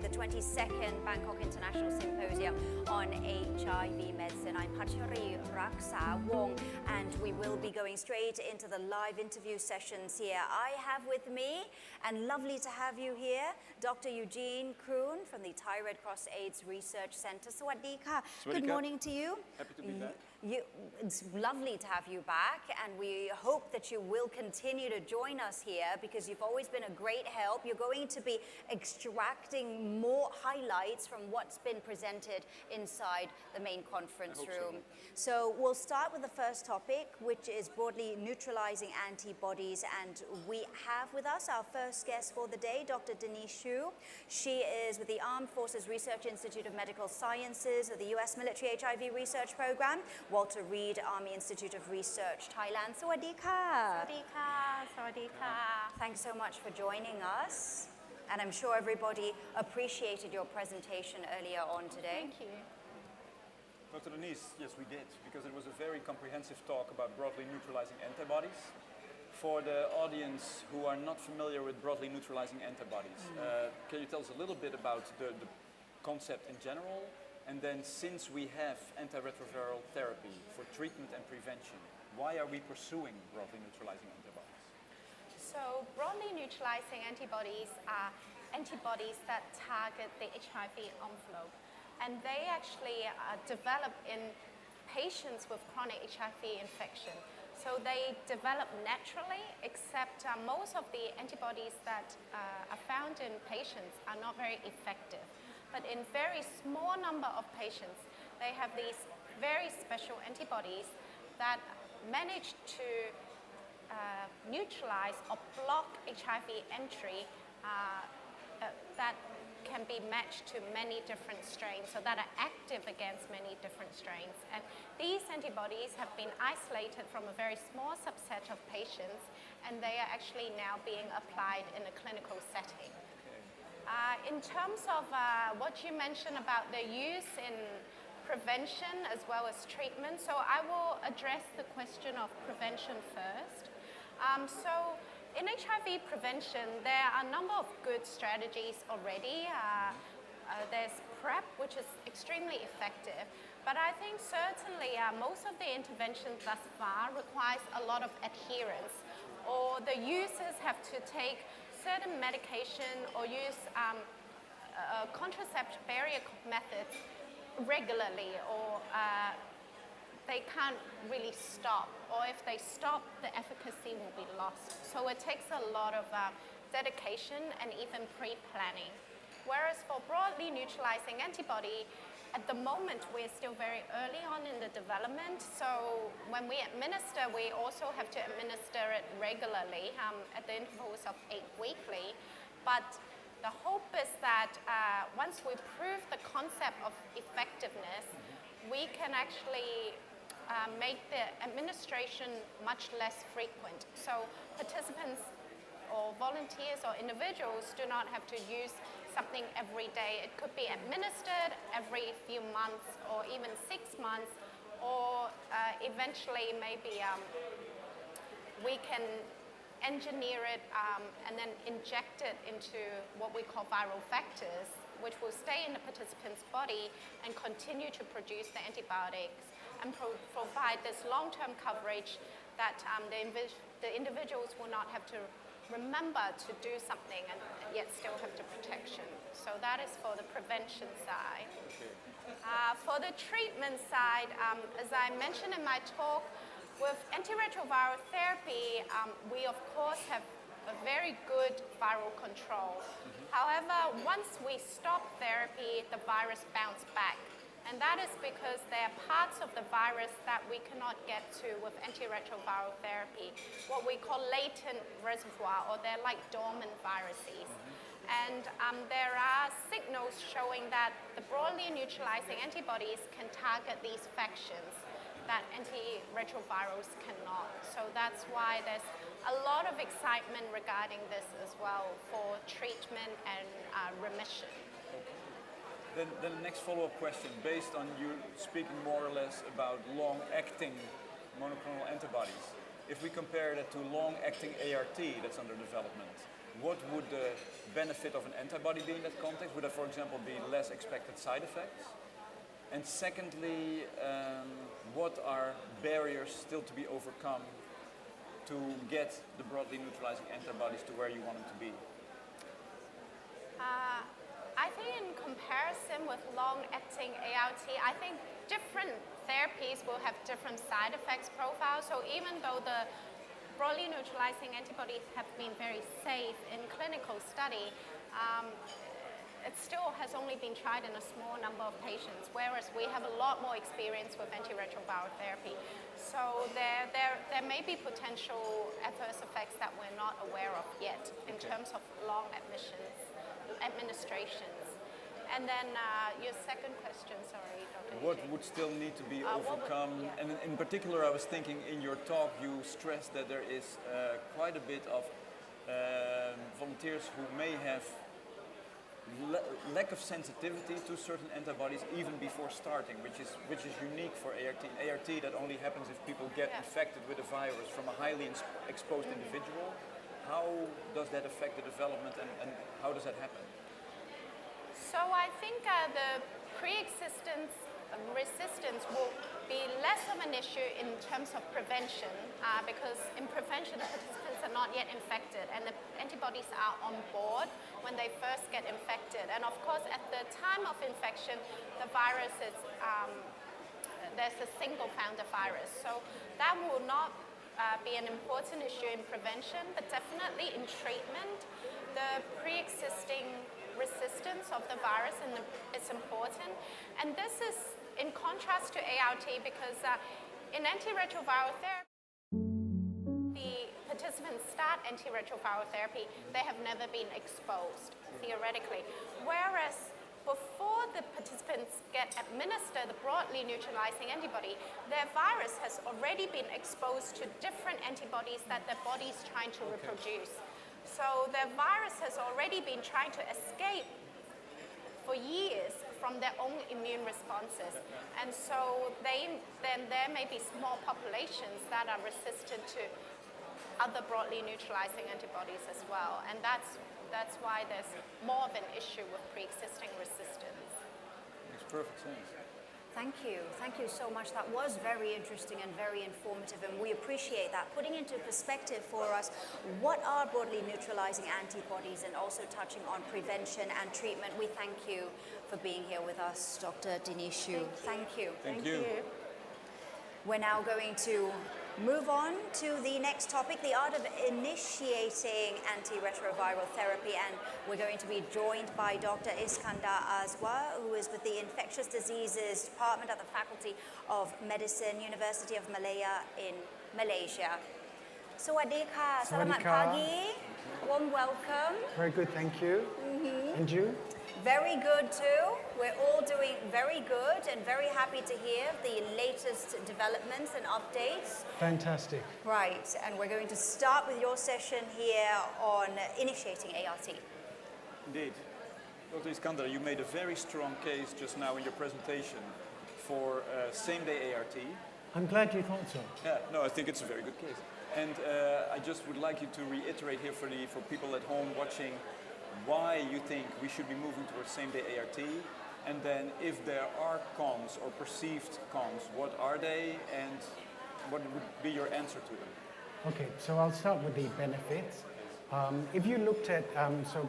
the 22nd Bangkok International Symposium on HIV medicine. I'm Pachari Raksa Wong, and we will be going straight into the live interview sessions here. I have with me, and lovely to have you here, Dr. Eugene Kroon from the Thai Red Cross AIDS Research Center. Sawadee ka. Good morning to you. Happy to be back. It's lovely to have you back, and we hope that you will continue to join us here because you've always been a great help. You're going to be extracting more highlights from what's been presented inside the main conference room. So we'll start with the first topic, which is broadly neutralizing antibodies, and we have with us our first guest for the day, Dr. Denise Hsu. She is with the Armed Forces Research Institute of Medical Sciences of the U.S. Military HIV Research Program, Walter Reed Army Institute of Research, Thailand. Sawadee ka. Sawadee ka. Sawadee ka. Thanks so much for joining us. And I'm sure everybody appreciated your presentation earlier on today. Thank you. Dr. Denise, yes, we did, because it was a very comprehensive talk about broadly neutralizing antibodies. For the audience who are not familiar with broadly neutralizing antibodies, can you tell us a little bit about the concept in general? And then, since we have antiretroviral therapy for treatment and prevention, why are we pursuing broadly neutralizing antibodies? So, broadly neutralizing antibodies are antibodies that target the HIV envelope. And they actually develop in patients with chronic HIV infection. So they develop naturally, except most of the antibodies that are found in patients are not very effective. But in very small number of patients, they have these very special antibodies that manage to neutralize or block HIV entry that can be matched to many different strains, so that are active against many different strains. And these antibodies have been isolated from a very small subset of patients, and they are actually now being applied in a clinical setting. In terms of what you mentioned about the use in prevention as well as treatment, so I will address the question of prevention first. So in HIV prevention, there are a number of good strategies already. There's PrEP, which is extremely effective, but I think certainly most of the interventions thus far requires a lot of adherence, or the users have to take certain medication or use contraceptive barrier methods regularly, or they can't really stop, or if they stop, the efficacy will be lost. So it takes a lot of dedication and even pre-planning. Whereas for broadly neutralizing antibody, at the moment we're still very early on in the development, so when we administer, we also have to administer it regularly at the intervals of 8 weekly. But the hope is that once we prove the concept of effectiveness, we can actually make the administration much less frequent. So participants or volunteers or individuals do not have to use something every day. It could be administered every few months or even 6 months, or eventually maybe we can engineer it and then inject it into what we call viral vectors, which will stay in the participant's body and continue to produce the antibiotics and provide this long-term coverage that the individuals will not have to remember to do something and yet still have the protection. So that is for the prevention side. For the treatment side, as I mentioned in my talk, with antiretroviral therapy, we of course have a very good viral control. However, once we stop therapy, the virus bounces back. And that is because there are parts of the virus that we cannot get to with antiretroviral therapy, what we call latent reservoir, or they're like dormant viruses. And there are signals showing that the broadly neutralizing antibodies can target these factions that antiretrovirals cannot. So that's why there's a lot of excitement regarding this as well for treatment and remission. Then the next follow-up question, based on you speaking more or less about long-acting monoclonal antibodies, if we compare that to long-acting ART that's under development, what would the benefit of an antibody be in that context? Would there, for example, be less expected side effects? And secondly, what are barriers still to be overcome to get the broadly neutralizing antibodies to where you want them to be? I think in comparison with long-acting ART, I think different therapies will have different side effects profiles. So even though the broadly neutralizing antibodies have been very safe in clinical study, it still has only been tried in a small number of patients, whereas we have a lot more experience with antiretroviral therapy. So there may be potential adverse effects that we're not aware of yet in terms of long administrations. And then your second question, sorry, Dr. What Nishi. would still need to be overcome? Yeah. And in particular, I was thinking in your talk, you stressed that there is quite a bit of volunteers who may have lack of sensitivity to certain antibodies even before starting, which is unique for ART. ART, that only happens if people get infected with a virus from a highly exposed individual. How does that affect the development, and how does that happen? So I think the pre-existence resistance will be less of an issue in terms of prevention because in prevention the participants are not yet infected and the antibodies are on board when they first get infected. And of course at the time of infection the virus is, there's a single founder virus. So that will not be an important issue in prevention, but definitely in treatment the pre-existing resistance of the virus is important. And this is in contrast to ART because in antiretroviral therapy, the participants start antiretroviral therapy, they have never been exposed, theoretically. Whereas before the participants get administered the broadly neutralizing antibody, their virus has already been exposed to different antibodies that their body is trying to reproduce. So their virus has already been trying to escape for years from their own immune responses. And so then there may be small populations that are resistant to other broadly neutralizing antibodies as well. And that's why there's more of an issue with pre-existing resistance. Makes perfect sense. Thank you so much. That was very interesting and very informative, and we appreciate that. Putting into perspective for us, what are broadly neutralizing antibodies, and also touching on prevention and treatment. We thank you for being here with us, Dr. Denise Hsu. Thank you. Thank you. We're now going to move on to the next topic, the art of initiating antiretroviral therapy, and we're going to be joined by Dr. Iskandar Azwa, who is with the Infectious Diseases Department at the Faculty of Medicine, University of Malaya in Malaysia. Sawadee ka, selamat pagi, warm welcome. Very good, thank you. And you? Very good too. We're all doing very good and very happy to hear the latest developments and updates. Fantastic. Right, and we're going to start with your session here on initiating ART. Indeed. Dr. Iskandar, you made a very strong case just now in your presentation for same-day ART. I'm glad you thought so. Yeah, no, I think it's a very good case. And I just would like you to reiterate here for people at home watching why you think we should be moving towards same-day ART, and then if there are cons or perceived cons, what are they, and what would be your answer to them? Okay, so I'll start with the benefits. If you looked at, so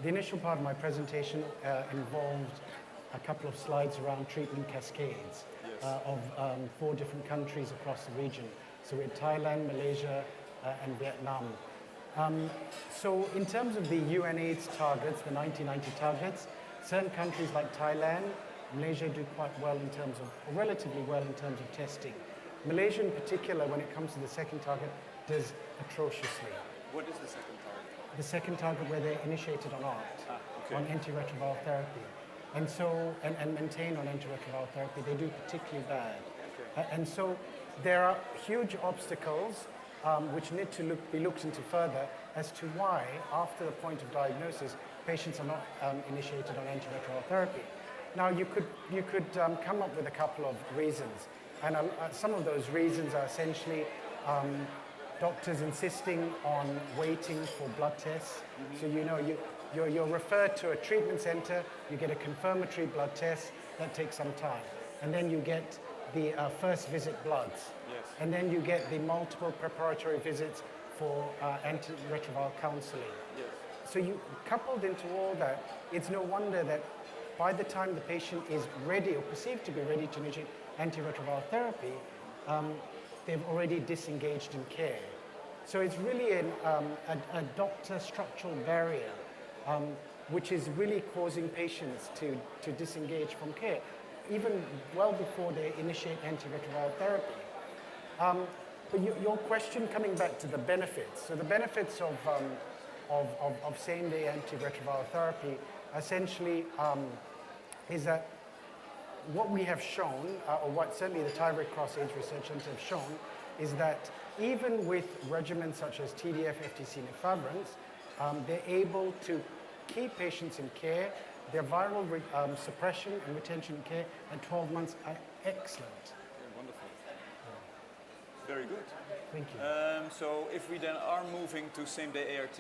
the initial part of my presentation involved a couple of slides around treatment cascades of 4 different countries across the region. So we had Thailand, Malaysia, and Vietnam. So in terms of the UNAIDS targets, the 1990 targets, certain countries like Thailand, Malaysia do quite well in terms of, or relatively well in terms of testing. Malaysia in particular, when it comes to the second target, does atrociously. What is the second target? The second target where they're initiated on ART, on antiretroviral therapy. And so, and maintain on antiretroviral therapy, they do particularly bad. And so there are huge obstacles which need to be looked into further as to why, after the point of diagnosis, patients are not initiated on antiretroviral therapy. Now, you could come up with a couple of reasons, and some of those reasons are essentially doctors insisting on waiting for blood tests. So you're referred to a treatment center, you get a confirmatory blood test, that takes some time. And then you get the first visit bloods. Yes. And then you get the multiple preparatory visits for antiretroviral counseling. Yes. So you coupled into all that, it's no wonder that by the time the patient is ready or perceived to be ready to initiate antiretroviral therapy, they've already disengaged in care. So it's really a doctor structural barrier, which is really causing patients to disengage from care, even well before they initiate antiretroviral therapy. But your question, coming back to the benefits, so the benefits of same-day antiretroviral therapy essentially is that what we have shown, or what certainly the Thai Red Cross AIDS Research Centre have shown, is that even with regimens such as TDF, FTC, and efavirenz, they're able to keep patients in care. Their viral suppression and retention in care at 12 months are excellent. Yeah, wonderful. Very good. Thank you. So if we then are moving to same-day ART,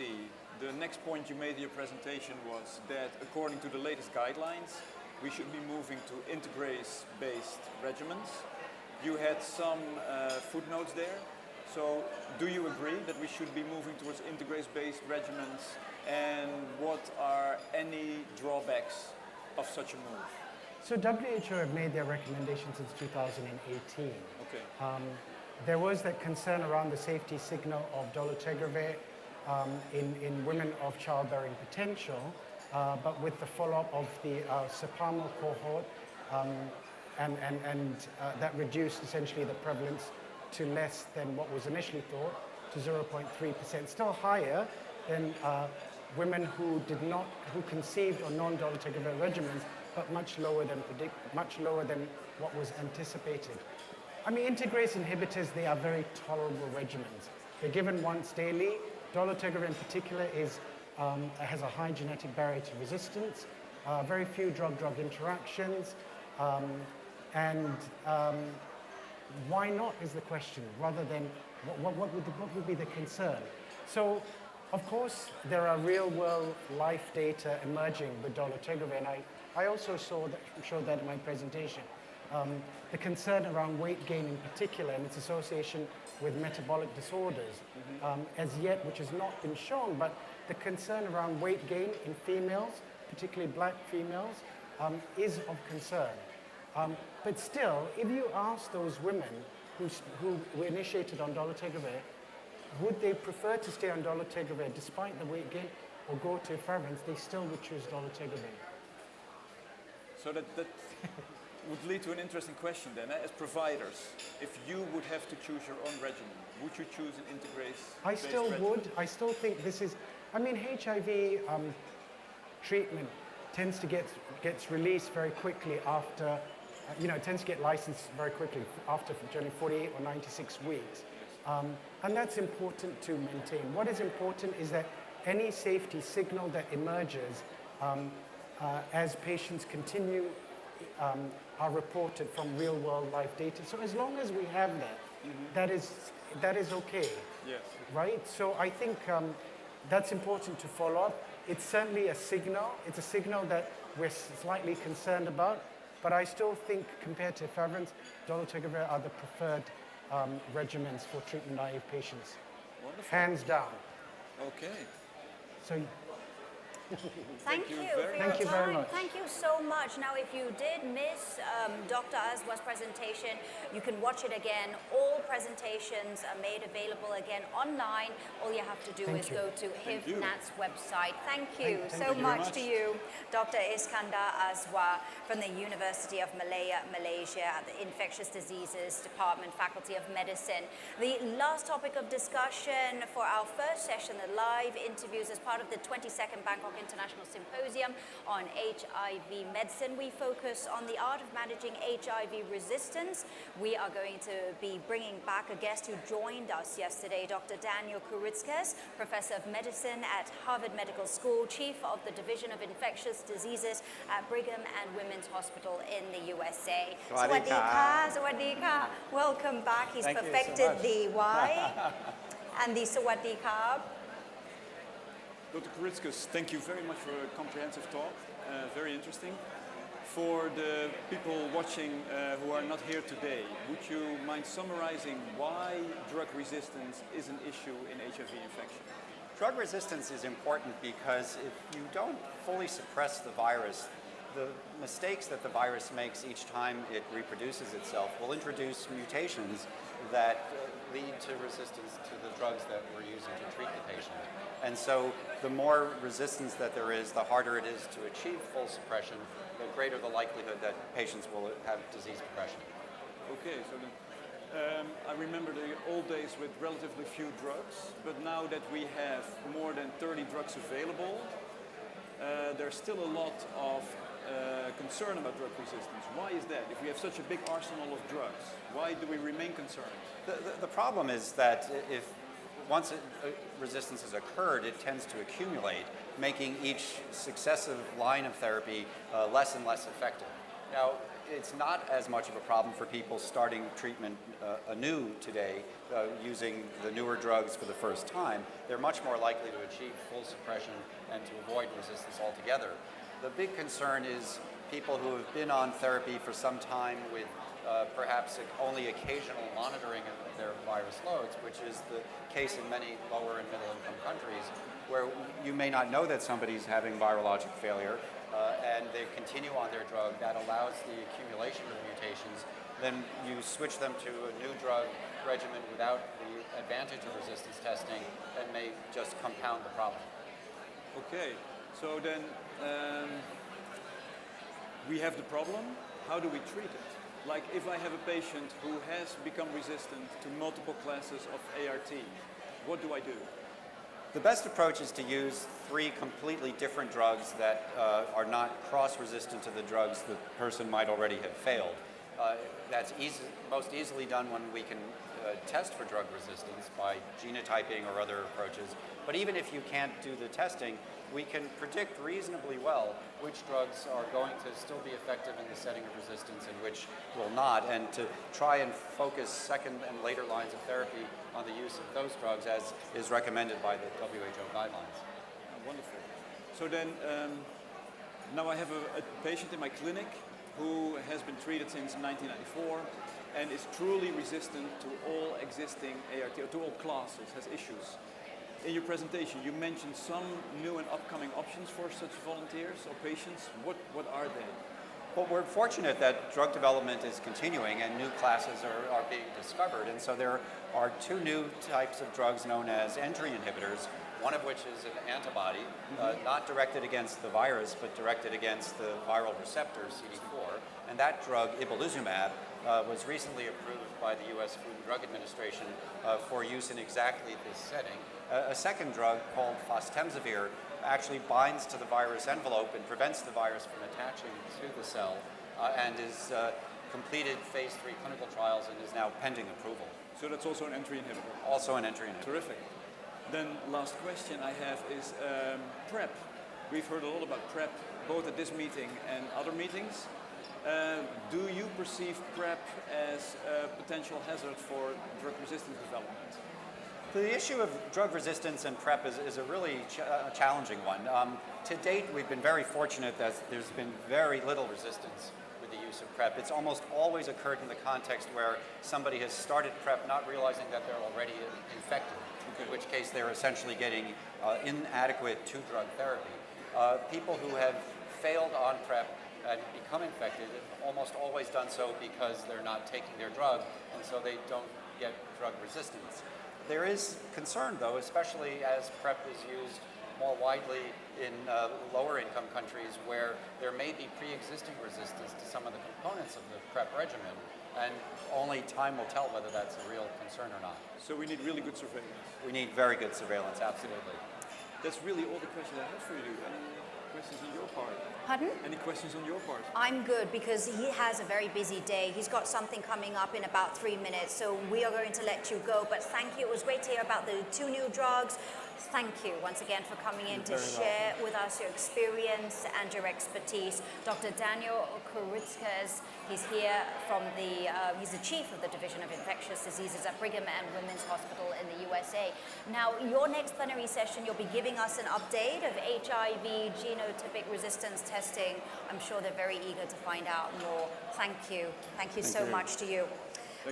the next point you made in your presentation was that according to the latest guidelines, we should be moving to integrase-based regimens. You had some footnotes there. So do you agree that we should be moving towards integrase-based regimens? And what are any drawbacks of such a move? So WHO have made their recommendation since 2018. Okay. There was that concern around the safety signal of dolutegravir in women of childbearing potential, but with the follow-up of the Symposium cohort, and that reduced essentially the prevalence to less than what was initially thought, to 0.3%, still higher than women who conceived on non-dolutegravir regimens, but much lower than what was anticipated. I mean, integrase inhibitors, they are very tolerable regimens. They're given once daily. Dolutegravir in particular has a high genetic barrier to resistance, very few drug-drug interactions, and why not is the question, rather than what would be the concern. So, of course, there are real-world life data emerging with dolutegravir, and I also showed that in my presentation. The concern around weight gain in particular and its association with metabolic disorders, as yet, which has not been shown, but the concern around weight gain in females, particularly black females, is of concern. But still, if you ask those women who were initiated on dolutegravir, would they prefer to stay on dolutegravir despite the weight gain or go to efavirenz, they still would choose dolutegravir. So that would lead to an interesting question then. As providers, if you would have to choose your own regimen, would you choose an integrase? I still would. I still think this is, I mean, HIV treatment tends to gets released very quickly after, it tends to get licensed very quickly after generally 48 or 96 weeks. And that's important to maintain. What is important is that any safety signal that emerges as patients continue are reported from real-world life data. So as long as we have that, that is okay. Yes. Right? So I think that's important to follow up. It's certainly a signal. It's a signal that we're slightly concerned about, but I still think compared to efavirenz, dolutegravir are the preferred regimens for treatment-naive patients. Wonderful. Hands down. Okay. So. Thank you for your Thank you very time. much. Thank you so much. Now, if you did miss Dr. Azwa's presentation, you can watch it again. All presentations are made available again online. All you have to do is go to HIV-NAT's website. Thank you so much to you, Dr. Iskandar Azwa from the University of Malaya, Malaysia, at the Infectious Diseases Department, Faculty of Medicine. The last topic of discussion for our first session, the live interviews as part of the 22nd Bangkok International Symposium on HIV medicine. We focus on the art of managing HIV resistance. We are going to be bringing back a guest who joined us yesterday, Dr. Daniel Kuritzkes, Professor of Medicine at Harvard Medical School, Chief of the Division of Infectious Diseases at Brigham and Women's Hospital in the USA. Sawadee ka. Sawadee ka. Welcome back. He's perfected the Y. Andy Sawadee Karb. Dr. Kuritzkes, thank you very much for a comprehensive talk, very interesting. For the people watching who are not here today, would you mind summarizing why drug resistance is an issue in HIV infection? Drug resistance is important because if you don't fully suppress the virus, the mistakes that the virus makes each time it reproduces itself will introduce mutations that lead to resistance to the drugs that we're using to treat the patient. And so the more resistance that there is, the harder it is to achieve full suppression, the greater the likelihood that patients will have disease progression. Okay, so then, I remember the old days with relatively few drugs, but now that we have more than 30 drugs available, there's still a lot of concern about drug resistance. Why is that? If we have such a big arsenal of drugs, why do we remain concerned? The problem is that if once resistance has occurred, it tends to accumulate, making each successive line of therapy less and less effective. Now, it's not as much of a problem for people starting treatment anew today using the newer drugs for the first time. They're much more likely to achieve full suppression and to avoid resistance altogether. The big concern is people who have been on therapy for some time with perhaps only occasional monitoring of their virus loads, which is the case in many lower and middle income countries, where you may not know that somebody's having virologic failure, and they continue on their drug. That allows the accumulation of mutations. Then you switch them to a new drug regimen without the advantage of resistance testing and may just compound the problem. Okay, so then we have the problem. How do we treat it? Like if I have a patient who has become resistant to multiple classes of ART, what do I do? The best approach is to use 3 completely different drugs that are not cross-resistant to the drugs the person might already have failed. That's most easily done when we can test for drug resistance by genotyping or other approaches. But even if you can't do the testing, we can predict reasonably well which drugs are going to still be effective in the setting of resistance and which will not, and to try and focus second and later lines of therapy on the use of those drugs as is recommended by the WHO guidelines. Oh, wonderful. So then, now I have a patient in my clinic who has been treated since 1994 and is truly resistant to all existing ART, or to all classes, has issues. In your presentation, you mentioned some new and upcoming options for such volunteers or patients. What are they? Well, we're fortunate that drug development is continuing and new classes are being discovered. And so there are 2 new types of drugs known as entry inhibitors, one of which is an antibody, not directed against the virus, but directed against the viral receptor, CD4. And that drug, ibolizumab, was recently approved by the U.S. Food and Drug Administration for use in exactly this setting. A second drug called fostemsavir actually binds to the virus envelope and prevents the virus from attaching to the cell and is completed phase 3 clinical trials and is now pending approval. So that's also an entry inhibitor? Also an entry inhibitor. Terrific. Then last question I have is PrEP. We've heard a lot about PrEP both at this meeting and other meetings. Do you perceive PrEP as a potential hazard for drug resistance development? The issue of drug resistance and PrEP is a really challenging one. To date, we've been very fortunate that there's been very little resistance with the use of PrEP. It's almost always occurred in the context where somebody has started PrEP not realizing that they're already infected, in which case they're essentially getting inadequate 2-drug therapy. People who have failed on PrEP and become infected have almost always done so because they're not taking their drug, and so they don't get drug resistance. There is concern, though, especially as PrEP is used more widely in lower income countries where there may be pre-existing resistance to some of the components of the PrEP regimen, and only time will tell whether that's a real concern or not. So we need really good surveillance? We need very good surveillance, absolutely. That's really all the questions I have for you. Any questions on your part? Pardon? Any questions on your part? I'm good because he has a very busy day. He's got something coming up in about 3 minutes, so we are going to let you go. But thank you. It was great to hear about the 2 new drugs. Thank you once again for coming in to share with us your experience and your expertise. Dr. Daniel Kuritzkes, he's here from he's the chief of the Division of Infectious Diseases at Brigham and Women's Hospital in the USA. Now, your next plenary session, you'll be giving us an update of HIV genotypic resistance testing. I'm sure they're very eager to find out more. Thank you. Thank you so much to you.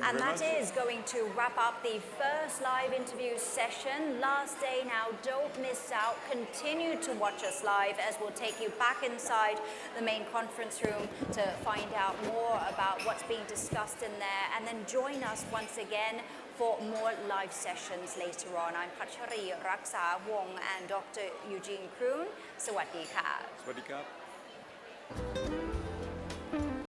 And that is going to wrap up the first live interview session. Last day now, don't miss out. Continue to watch us live as we'll take you back inside the main conference room to find out more about what's being discussed in there. And then join us once again for more live sessions later on. I'm Pachari Raksa Wong and Dr. Eugene Kroon. Sawadee ka. Sawadee ka.